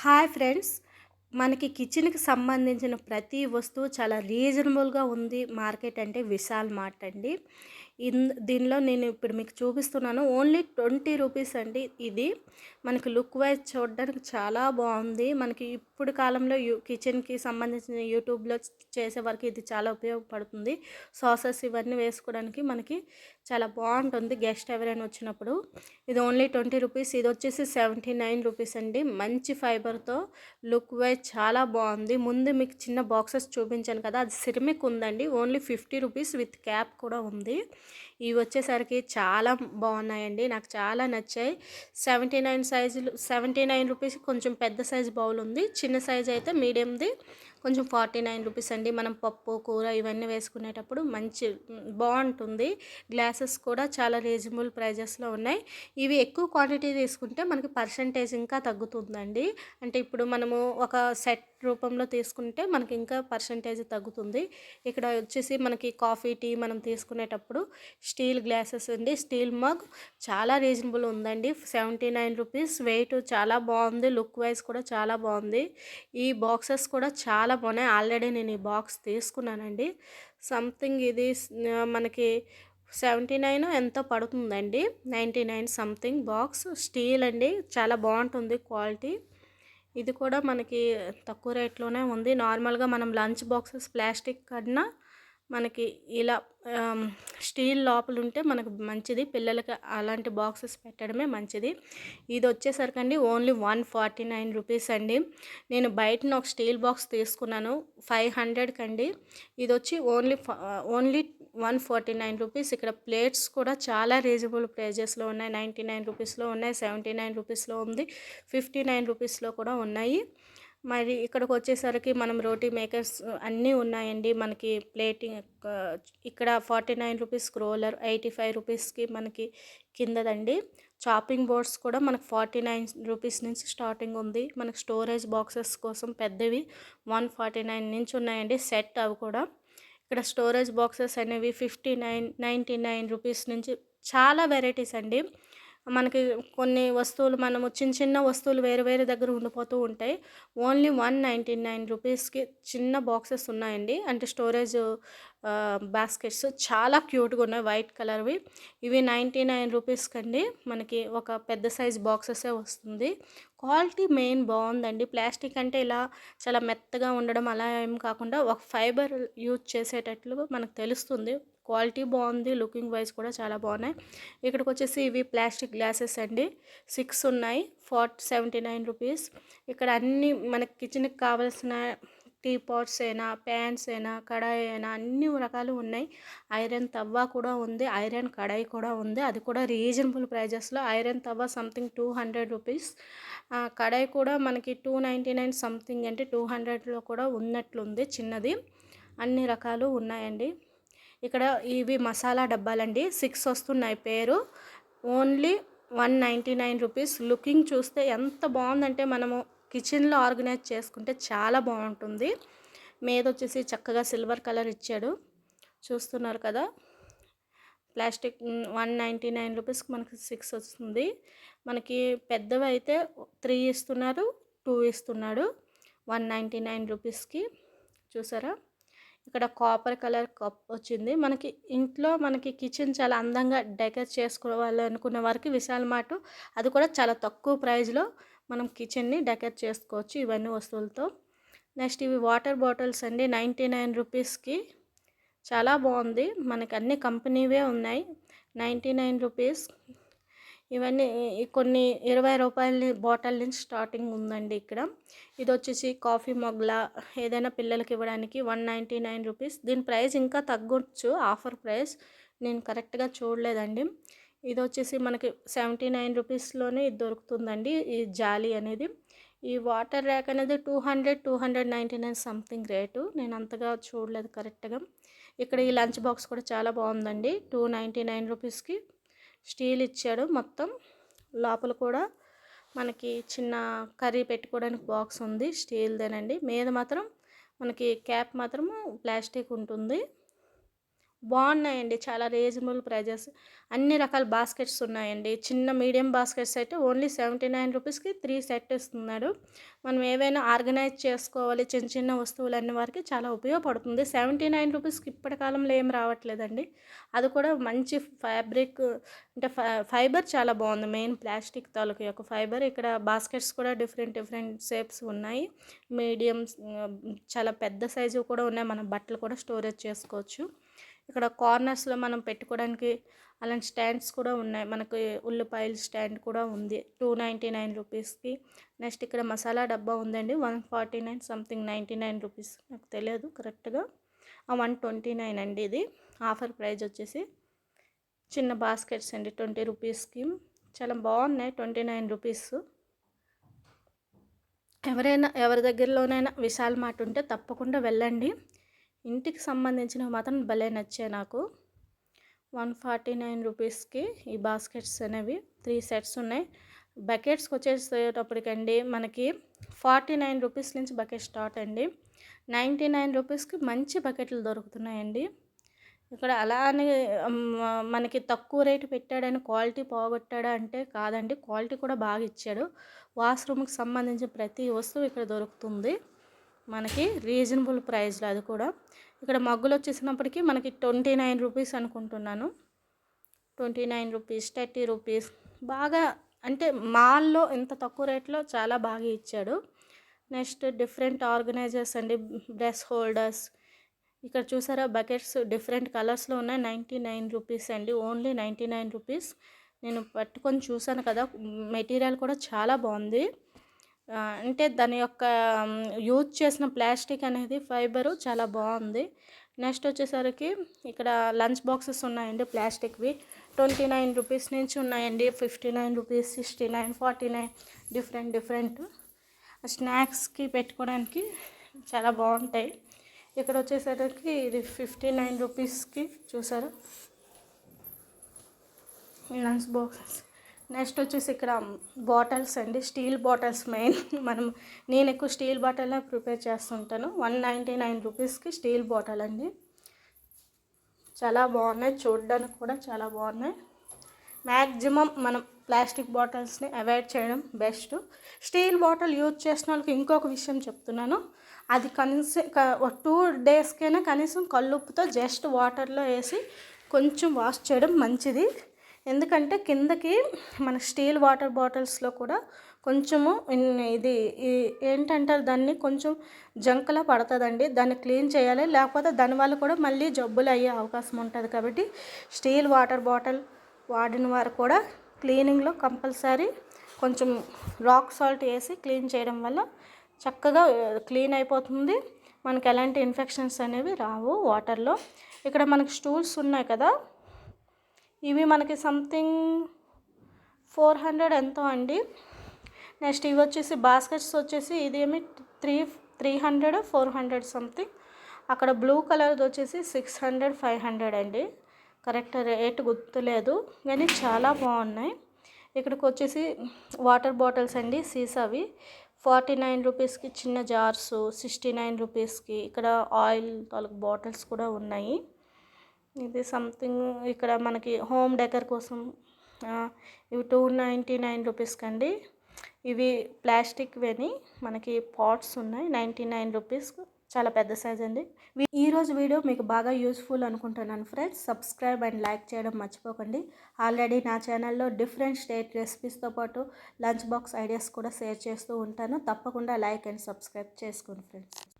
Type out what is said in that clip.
Hi friends. మనకి కిచెన్‌కి సంబంధించిన ప్రతి వస్తువు చాలా రీజనబుల్‌గా ఉంది మార్కెట్ అంటే విశాల్ మార్ట్ అండి. దీనిలో నేను ఇప్పుడు మీకు చూపిస్తున్నాను. ఓన్లీ 20 రూపీస్ అండి ఇది. మనకి లుక్ వైజ్ చూడడానికి చాలా బావుంది. మనకి ఇప్పుడు కాలంలో కిచెన్‌కి సంబంధించిన యూట్యూబ్‌లో చేసేవారికి ఇది చాలా ఉపయోగపడుతుంది. సాసెస్ ఇవన్నీ వేసుకోవడానికి మనకి చాలా బావుంటుంది గెస్ట్ ఎవరైనా వచ్చినప్పుడు. ఇది ఓన్లీ 20 రూపీస్. ఇదొచ్చేసి 79 రూపీస్ అండి. మంచి ఫైబర్‌తో లుక్ వైజ్ చాలా బాగుంది. ముందు మీకు చిన్న బాక్సెస్ చూపించాను కదా, అది సిరమిక్ ఉందండి. ఓన్లీ 50 రూపీస్ విత్ క్యాప్ కూడా ఉంది. ఇవి వచ్చేసరికి చాలా బాగున్నాయండి, నాకు చాలా నచ్చాయి. 79 సైజులు, 79 రూపీస్. కొంచెం పెద్ద సైజు బౌల్ ఉంది, చిన్న సైజు అయితే మీడియంది కొంచెం 49 రూపీస్ అండి. మనం పప్పు కూర ఇవన్నీ వేసుకునేటప్పుడు మంచి బాగుంటుంది. గ్లాసెస్ కూడా చాలా రీజనబుల్ ప్రైజెస్లో ఉన్నాయి. ఇవి ఎక్కువ క్వాంటిటీ తీసుకుంటే మనకి పర్సంటేజ్ ఇంకా తగ్గుతుందండి. అంటే ఇప్పుడు మనము ఒక సెట్ రూపంలో తీసుకుంటే మనకి ఇంకా పర్సంటేజ్ తగ్గుతుంది. ఇక్కడ వచ్చేసి మనకి కాఫీ టీ మనం తీసుకునేటప్పుడు స్టీల్ గ్లాసెస్ అండి. స్టీల్ మగ్ చాలా రీజనబుల్ ఉందండి. 79 రూపీస్. వెయిట్ చాలా బాగుంది, లుక్ వైజ్ కూడా చాలా బాగుంది. ఈ బాక్సెస్ కూడా చాలా బాగున్నాయి. ఆల్రెడీ నేను ఈ బాక్స్ తీసుకున్నానండి. సంథింగ్ ఇది మనకి 79 ఎంతో పడుతుందండి. 99 సంథింగ్. బాక్స్ స్టీల్ అండి, చాలా బాగుంటుంది క్వాలిటీ. ఇది కూడా మనకి తక్కువ రేట్లోనే ఉంది. నార్మల్గా మనం లంచ్ బాక్సెస్ ప్లాస్టిక్ కన్నా మనకి ఇలా స్టీల్ లోపల ఉంటే మనకు మంచిది. పిల్లలకి అలాంటి బాక్సెస్ పెట్టడమే మంచిది. ఇది వచ్చేసరికి ఓన్లీ 149 రూపీస్ అండి. నేను బయటన ఒక స్టీల్ బాక్స్ తీసుకున్నాను 500కి అండి. ఇది వచ్చి ఓన్లీ 149 రూపీస్. ఇక్కడ ప్లేట్స్ కూడా చాలా రీజనబుల్ ప్రైజెస్లో ఉన్నాయి. 99 రూపీస్లో ఉన్నాయి, 79 రూపీస్లో ఉంది, 59 రూపీస్లో కూడా ఉన్నాయి. మరి ఇక్కడికి వచ్చేసరికి మనం రోటీ మేకర్స్ అన్నీ ఉన్నాయండి. మనకి ప్లేటింగ్ ఇక్కడ 49 రూపీస్ స్క్రోలర్, 85 రూపీస్కి మనకి కిందదండి. చాపింగ్ బోర్డ్స్ కూడా మనకు 49 రూపీస్ నుంచి స్టార్టింగ్ ఉంది. మనకు స్టోరేజ్ బాక్సెస్ కోసం పెద్దవి 149 నుంచి ఉన్నాయండి సెట్. అవి కూడా ఇక్కడ స్టోరేజ్ బాక్సెస్ అనేవి 59, 99 రూపీస్ నుంచి చాలా వెరైటీస్ అండి. మనకి కొన్ని వస్తువులు మనము చిన్న చిన్న వస్తువులు వేరే వేరే దగ్గర ఉండిపోతూ ఉంటాయి. ఓన్లీ 199 రూపీస్కి చిన్న బాక్సెస్ ఉన్నాయండి. అంటే స్టోరేజ్ బాస్కెట్స్ చాలా క్యూట్గా ఉన్నాయి, వైట్ కలర్వి. ఇవి 99 రూపీస్కి అండి. మనకి ఒక పెద్ద సైజ్ బాక్సెసే వస్తుంది. క్వాలిటీ మెయిన్ బాగుందండి. ప్లాస్టిక్ అంటే ఇలా చాలా మెత్తగా ఉండడం అలా ఏం కాకుండా ఒక ఫైబర్ యూజ్ చేసేటట్లు మనకు తెలుస్తుంది. క్వాలిటీ బాగుంది, లుకింగ్ వైజ్ కూడా చాలా బాగున్నాయి. ఇక్కడికి వచ్చేసి ఇవి ప్లాస్టిక్ గ్లాసెస్ అండి. 6 ఉన్నాయి, 79 రూపీస్. ఇక్కడ అన్నీ మనకి కిచెన్కి కావాల్సిన టీ పాట్స్ అయినా, ప్యాన్స్ అయినా, కడాయి అయినా అన్ని రకాలు ఉన్నాయి. ఐరన్ తవ్వ కూడా ఉంది, ఐరన్ కడాయి కూడా ఉంది. అది కూడా రీజనబుల్ ప్రైజెస్లో. ఐరన్ తవ్వ సంథింగ్ 200 రూపీస్. కడాయి కూడా మనకి 299 సంథింగ్, అంటే 200లో కూడా ఉన్నట్లుంది చిన్నది. అన్ని రకాలు ఉన్నాయండి. ఇక్కడ ఇవి మసాలా డబ్బాలండి. 6 వస్తున్నాయి పేరు. Only 199 rupees. లుకింగ్ చూస్తే ఎంత బాగుందంటే మనము కిచెన్లో ఆర్గనైజ్ చేసుకుంటే చాలా బాగుంటుంది. మీద వచ్చేసి చక్కగా సిల్వర్ కలర్ ఇచ్చాడు, చూస్తున్నారు కదా. ప్లాస్టిక్ 199 రూపీస్కి మనకి 6 వస్తుంది. మనకి పెద్దవి అయితే 3 ఇస్తున్నారు, 2 ఇస్తున్నాడు 199 రూపీస్కి. చూసారా, ఇక్కడ కాపర్ కలర్ కప్ వచ్చింది. మనకి ఇంట్లో మనకి కిచెన్ చాలా అందంగా డెకరేట్ చేసుకోవాలనుకున్న వారికి విశాల్ మార్ట్, అది కూడా చాలా తక్కువ ప్రైస్లో మనం కిచెన్ని డెకరేట్ చేసుకోవచ్చు ఇవన్నీ వస్తువులతో. నెక్స్ట్ ఇవి వాటర్ బాటిల్స్ అండి. 99 రూపీస్కి చాలా బాగుంది. మనకి అన్ని కంపెనీవే ఉన్నాయి. 99 రూపీస్. ఇవన్నీ కొన్ని 20 రూపాయల బాటిల్ నుంచి స్టార్టింగ్ ఉందండి ఇక్కడ. ఇది వచ్చేసి కాఫీ మగ్లా ఏదైనా పిల్లలకి ఇవ్వడానికి 199 రూపీస్. దీని ప్రైస్ ఇంకా తగ్గొచ్చు, ఆఫర్ ప్రైస్. నేను కరెక్ట్గా చూడలేదండి. ఇది వచ్చేసి మనకి 79 రూపీస్లోనే ఇది దొరుకుతుందండి, ఈ జాలీ అనేది. ఈ వాటర్ ర్యాక్ అనేది 299 సంథింగ్ రేటు. నేను అంతగా చూడలేదు కరెక్ట్గా. ఇక్కడ ఈ లంచ్ బాక్స్ కూడా చాలా బాగుందండి. 299 రూపీస్కి స్టీల్ ఇచ్చాడు మొత్తం. లోపల కూడా మనకి చిన్న కర్రీ పెట్టుకోవడానికి బాక్స్ ఉంది, స్టీల్దేనండి. మీద మాత్రం మనకి క్యాప్ మాత్రం ప్లాస్టిక్ ఉంటుంది. బాగున్నాయండి. చాలా రీజనబుల్ ప్రైజెస్. అన్ని రకాల బాస్కెట్స్ ఉన్నాయండి. చిన్న మీడియం బాస్కెట్స్ అయితే ఓన్లీ 79 రూపీస్‌కి 3 సెట్ ఇస్తున్నాడు. మనం ఏవైనా ఆర్గనైజ్ చేసుకోవాలి చిన్న చిన్న వస్తువులన్నీ వారికి చాలా ఉపయోగపడుతుంది. 79 రూపీస్‌కి ఇప్పటి కాలంలో ఏం రావట్లేదండి. అది కూడా మంచి ఫ్యాబ్రిక్ అంటే ఫైబర్ చాలా బాగుంది. మెయిన్ ప్లాస్టిక్ తాలూకు యొక్క ఫైబర్. ఇక్కడ బాస్కెట్స్ కూడా డిఫరెంట్ డిఫరెంట్ షేప్స్ ఉన్నాయి. మీడియమ్స్ చాలా పెద్ద సైజు కూడా ఉన్నాయి. మనం బట్టలు కూడా స్టోరేజ్ చేసుకోవచ్చు. ఇక్కడ కార్నర్స్లో మనం పెట్టుకోవడానికి అలాంటి స్టాండ్స్ కూడా ఉన్నాయి. మనకి ఉల్లిపాయల స్టాండ్ కూడా ఉంది 299 రూపీస్కి. నెక్స్ట్ ఇక్కడ మసాలా డబ్బా ఉందండి 149 సంథింగ్ 99 రూపీస్, నాకు తెలియదు కరెక్ట్గా. 129 అండి. ఇది ఆఫర్ ప్రైస్ వచ్చేసి. చిన్న బాస్కెట్స్ అండి 20 రూపీస్కి. చాలా బాగున్నాయి 29 రూపీస్. ఎవరి దగ్గరలోనైనా విశాల్ మార్ట్ ఉంటే తప్పకుండా వెళ్ళండి. ఇంటికి సంబంధించినవి మాత్రం భలే నచ్చాయి నాకు. 149 రూపీస్కి ఈ బాస్కెట్స్ అనేవి 3 సెట్స్ ఉన్నాయి. బకెట్స్కి వచ్చేసేటప్పటికండి మనకి 49 రూపీస్ నుంచి బకెట్ స్టార్ట్ అండి. 99 రూపీస్కి మంచి బకెట్లు దొరుకుతున్నాయండి. ఇక్కడ అలా అని మనకి తక్కువ రేటు పెట్టాడని క్వాలిటీ పోగొట్టాడా అంటే కాదండి, క్వాలిటీ కూడా బాగా ఇచ్చాడు. వాష్రూమ్కి సంబంధించిన ప్రతి వస్తువు ఇక్కడ దొరుకుతుంది మనకి రీజనబుల్ ప్రైస్లో. అది కూడా ఇక్కడ మగ్గులు వచ్చేసినప్పటికీ మనకి 29 రూపీస్ అనుకుంటున్నాను. 29 రూపీస్ 30 రూపీస్ బాగా అంటే మాల్లో ఇంత తక్కువ రేట్లో చాలా బాగా ఇచ్చాడు. నెక్స్ట్ డిఫరెంట్ ఆర్గనైజర్స్ అండి, బ్రష్ హోల్డర్స్. ఇక్కడ చూసారా బకెట్స్ డిఫరెంట్ కలర్స్లో ఉన్నాయి. 99 రూపీస్ అండి, ఓన్లీ 99 రూపీస్. నేను పట్టుకొని చూసాను కదా, మెటీరియల్ కూడా చాలా బాగుంది. అంటే దాని యొక్క యూజ్ చేసిన ప్లాస్టిక్ అనేది ఫైబరు చాలా బాగుంది. నెక్స్ట్ వచ్చేసరికి ఇక్కడ లంచ్ బాక్సెస్ ఉన్నాయండి ప్లాస్టిక్వి. 29 రూపీస్ నుంచి ఉన్నాయండి. 59 రూపీస్, 69, 49 డిఫరెంట్ స్నాక్స్కి పెట్టుకోవడానికి చాలా బాగుంటాయి. ఇక్కడ వచ్చేసరికి ఇది 59 రూపీస్కి చూసారు లంచ్ బాక్సెస్. నెక్స్ట్ వచ్చేసి ఇక్కడ బాటిల్స్ అండి, స్టీల్ బాటిల్స్ మెయిన్. నేను ఎక్కువ స్టీల్ బాటిల్లో ప్రిపేర్ చేస్తుంటాను. 199 రూపీస్కి స్టీల్ బాటిల్ అండి. చాలా బాగున్నాయి, చూడడానికి కూడా చాలా బాగున్నాయి. మ్యాక్సిమం మనం ప్లాస్టిక్ బాటిల్స్ని అవాయిడ్ చేయడం బెస్ట్. స్టీల్ బాటిల్ యూజ్ చేసిన వాళ్ళకి ఇంకొక విషయం చెప్తున్నాను. అది కనీసం 2 డేస్కైనా కనీసం కల్లుప్పుతో జస్ట్ వాటర్లో వేసి కొంచెం వాష్ చేయడం మంచిది. ఎందుకంటే కిందకి మన స్టీల్ వాటర్ బాటిల్స్లో కూడా కొంచెము ఇది ఏంటంటారు దాన్ని, కొంచెం జంకలా పడుతుందండి. దాన్ని క్లీన్ చేయాలి, లేకపోతే దానివల్ల కూడా మళ్ళీ జబ్బులు అయ్యే అవకాశం ఉంటుంది. కాబట్టి స్టీల్ వాటర్ బాటిల్ వాడిన వారు కూడా క్లీనింగ్లో కంపల్సరీ కొంచెం రాక్ సాల్ట్ వేసి క్లీన్ చేయడం వల్ల చక్కగా క్లీన్ అయిపోతుంది. మనకి ఎలాంటి ఇన్ఫెక్షన్స్ అనేవి రావు వాటర్లో. ఇక్కడ మనకి స్టూల్స్ ఉన్నాయి కదా, ఇవి మనకి సంథింగ్ 400 ఎంతో అండి. నెక్స్ట్ ఇవి వచ్చేసి బాస్కెట్స్ వచ్చేసి ఇదేమి 300 400 సంథింగ్. అక్కడ బ్లూ కలర్ది వచ్చేసి 600 500 అండి. కరెక్ట్ రేట్ గుర్తులేదు కానీ చాలా బాగున్నాయి. ఇక్కడికి వచ్చేసి వాటర్ బాటిల్స్ అండి, సీసావి 49 రూపీస్కి చిన్న జార్స్, 69 రూపీస్కి. ఇక్కడ ఆయిల్ తాలూకు బాటిల్స్ కూడా ఉన్నాయి. ఇది సంథింగ్ ఇక్కడ మనకి హోమ్ డెకర్ కోసం ఇవి 299 రూపీస్కి అండి. ఇవి ప్లాస్టిక్వేని మనకి పాట్స్ ఉన్నాయి 99 రూపీస్. చాలా పెద్ద సైజ్ అండి. ఈరోజు వీడియో మీకు బాగా యూస్ఫుల్ అనుకుంటున్నాను ఫ్రెండ్స్. సబ్స్క్రైబ్ అండ్ లైక్ చేయడం మర్చిపోకండి. ఆల్రెడీ నా ఛానల్లో డిఫరెంట్ స్టేట్ రెసిపీస్తో పాటు లంచ్ బాక్స్ ఐడియాస్ కూడా షేర్ చేస్తూ ఉంటాను. తప్పకుండా లైక్ అండ్ సబ్స్క్రైబ్ చేసుకోండి ఫ్రెండ్స్.